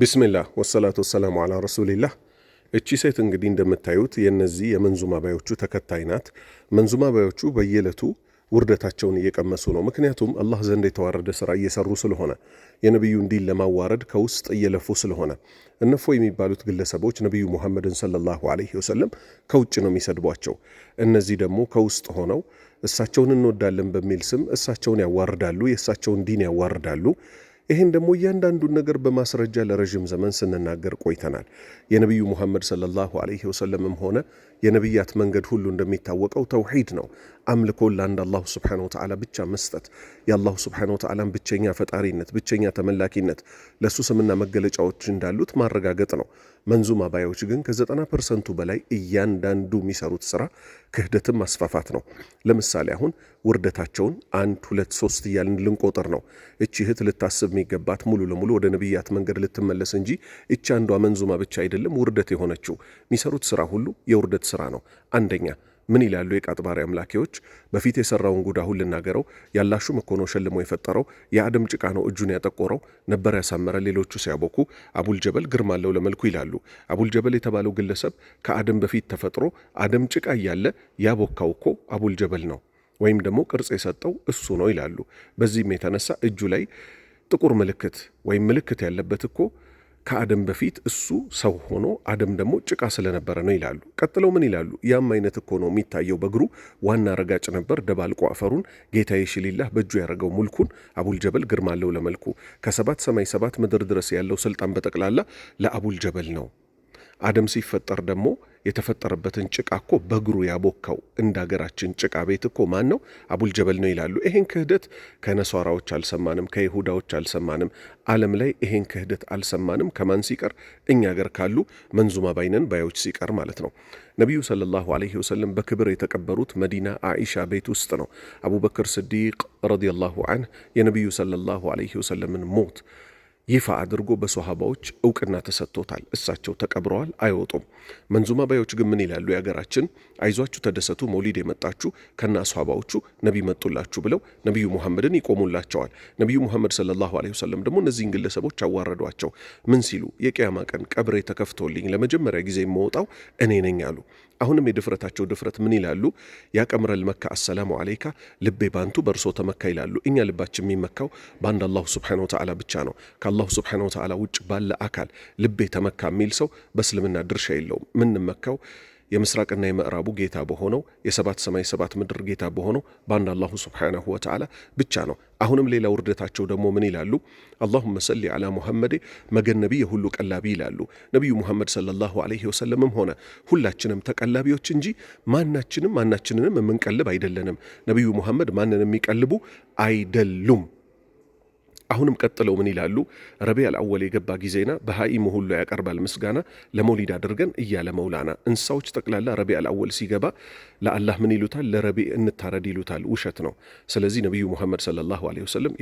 ቢስሚላህ ወሰላቱ ወሰላሙ አላ ረሱሊላህ። እቺ ሴት እንግዲህ እንደምታዩት የነዚህ የመንዙማ ባዮቹ ተከታይ ናት። መንዙማ ባዮቹ በየዕለቱ ውርደታቸውን እየቀመሱ ነው። ምክንያቱም አላህ ዘንድ የተዋረደ ስራ እየሰሩ ስለሆነ፣ የነቢዩን ዲን ለማዋረድ ከውስጥ እየለፉ ስለሆነ። እነፎ የሚባሉት ግለሰቦች ነቢዩ ሙሐመድን ሰለላሁ ዐለይሂ ወሰለም ከውጭ ነው የሚሰድቧቸው። እነዚህ ደግሞ ከውስጥ ሆነው እሳቸውን እንወዳለን በሚል ስም እሳቸውን ያዋርዳሉ፣ የእሳቸውን ዲን ያዋርዳሉ። ይህን ደግሞ እያንዳንዱን ነገር በማስረጃ ለረዥም ዘመን ስንናገር ቆይተናል። የነቢዩ ሙሐመድ ሰለላሁ ዐለይሂ ወሰለምም ሆነ የነቢያት መንገድ ሁሉ እንደሚታወቀው ተውሂድ ነው። አምልኮን ለአንድ አላሁ ስብሓነሁ ወተዓላ ብቻ መስጠት፣ የአላሁ ስብሓነሁ ወተዓላን ብቸኛ ፈጣሪነት፣ ብቸኛ ተመላኪነት፣ ለእሱ ስምና መገለጫዎች እንዳሉት ማረጋገጥ ነው። መንዙማ ባዮች ግን ከ90% በላይ እያንዳንዱ የሚሰሩት ስራ ክህደትን ማስፋፋት ነው። ለምሳሌ አሁን ውርደታቸውን 1 2 3 እያልን ልንቆጥር ነው። እቺ እህት ልታስብ የሚገባት ሙሉ ለሙሉ ወደ ነቢያት መንገድ ልትመለስ እንጂ እቺ አንዷ መንዙማ ብቻ አይደለም ውርደት የሆነችው። የሚሰሩት ስራ ሁሉ የውርደት ስራ ነው። አንደኛ ምን ይላሉ የቃጥባሪ አምላኪዎች? በፊት የሰራውን ጉድ አሁን ልናገረው። ያላሹም እኮ ነው ሸልሞ የፈጠረው፣ የአደም ጭቃ ነው እጁን ያጠቆረው፣ ነበር ያሳመረ ሌሎቹ ሲያቦኩ፣ አቡልጀበል ግርማ አለው ለመልኩ ይላሉ። አቡልጀበል የተባለው ግለሰብ ከአደም በፊት ተፈጥሮ አደም ጭቃ እያለ ያቦካው እኮ አቡልጀበል ነው፣ ወይም ደግሞ ቅርጽ የሰጠው እሱ ነው ይላሉ። በዚህም የተነሳ እጁ ላይ ጥቁር ምልክት ወይም ምልክት ያለበት እኮ ከአደም በፊት እሱ ሰው ሆኖ አደም ደግሞ ጭቃ ስለነበረ ነው ይላሉ። ቀጥለው ምን ይላሉ? ያም አይነት እኮ ነው የሚታየው በእግሩ ዋና ረጋጭ ነበር፣ ደባልቆ አፈሩን ጌታዬ ሽሊላህ በእጁ ያደረገው ሙልኩን። አቡልጀበል ግርማ አለው ለመልኩ። ከ7 ሰማይ 7 ምድር ድረስ ያለው ስልጣን በጠቅላላ ለአቡልጀበል ነው። አደም ሲፈጠር ደግሞ የተፈጠረበትን ጭቃ እኮ በእግሩ ያቦካው እንደ ሀገራችን ጭቃ ቤት እኮ ማን ነው? አቡልጀበል ነው ይላሉ። ይሄን ክህደት ከነሷራዎች አልሰማንም፣ ከይሁዳዎች አልሰማንም። ዓለም ላይ ይሄን ክህደት አልሰማንም። ከማን ሲቀር? እኛ ሀገር ካሉ መንዙማ ባይነን ባዮች ሲቀር ማለት ነው። ነቢዩ ሰለላሁ ዐለይሂ ወሰለም በክብር የተቀበሩት መዲና አኢሻ ቤት ውስጥ ነው። አቡበክር ስዲቅ ረዲየላሁ ዐንሁ የነቢዩ ሰለላሁ ዐለይሂ ወሰለምን ሞት ይፋ አድርጎ በሶሃባዎች እውቅና ተሰጥቶታል። እሳቸው ተቀብረዋል፣ አይወጡም። መንዙማ ባዮች ግን ምን ይላሉ? የሀገራችን አይዟችሁ ተደሰቱ፣ መውሊድ የመጣችሁ ከና ሶሃባዎቹ ነቢ መጡላችሁ ብለው ነቢዩ ሙሐመድን ይቆሙላቸዋል። ነቢዩ ሙሐመድ ሰለላሁ ዐለይሂ ወሰለም ደግሞ እነዚህን ግለሰቦች አዋረዷቸው። ምን ሲሉ? የቅያማ ቀን ቀብሬ ተከፍቶልኝ ለመጀመሪያ ጊዜ የምወጣው እኔ ነኝ አሉ። አሁንም የድፍረታቸው ድፍረት ምን ይላሉ? ያቀምረል መካ አሰላሙ አለይካ፣ ልቤ ባንቱ በእርሶ ተመካ ይላሉ። እኛ ልባችን የሚመካው በአንድ አላሁ ስብሓነሁ ወተዓላ ብቻ ነው። ከአላሁ ስብሓነሁ ወተዓላ ውጭ ባለ አካል ልቤ ተመካ የሚል ሰው በእስልምና ድርሻ የለውም። ምንመካው የምስራቅና የምዕራቡ ጌታ በሆነው የ7 ሰማይ 7 ምድር ጌታ በሆነው በአንድ አላሁ ስብሓነሁ ወተዓላ ብቻ ነው። አሁንም ሌላ ውርደታቸው ደግሞ ምን ይላሉ? አላሁመ ሰሊ ዓላ ሙሐመድ፣ መገን ነቢይ የሁሉ ቀላቢ ይላሉ። ነቢዩ ሙሐመድ ሰለላሁ ዐለይሂ ወሰለምም ሆነ ሁላችንም ተቀላቢዎች እንጂ ማናችንንም የምንቀልብ አይደለንም። ነቢዩ ሙሐመድ ማንን የሚቀልቡ አይደሉም። አሁንም ቀጥለው ምን ይላሉ? ረቢዕ አወል የገባ ጊዜና በሃኢሙ ሁሉ ያቀርባል ምስጋና ለመውሊድ አድርገን እያለ መውላና። እንስሳዎች ጠቅላላ ረቢዕ አወል ሲገባ ለአላህ ምን ይሉታል? ለረቢዕ እንታረድ ይሉታል። ውሸት ነው። ስለዚህ ነቢዩ ሙሐመድ ሰለላሁ ዐለይሂ ወሰለም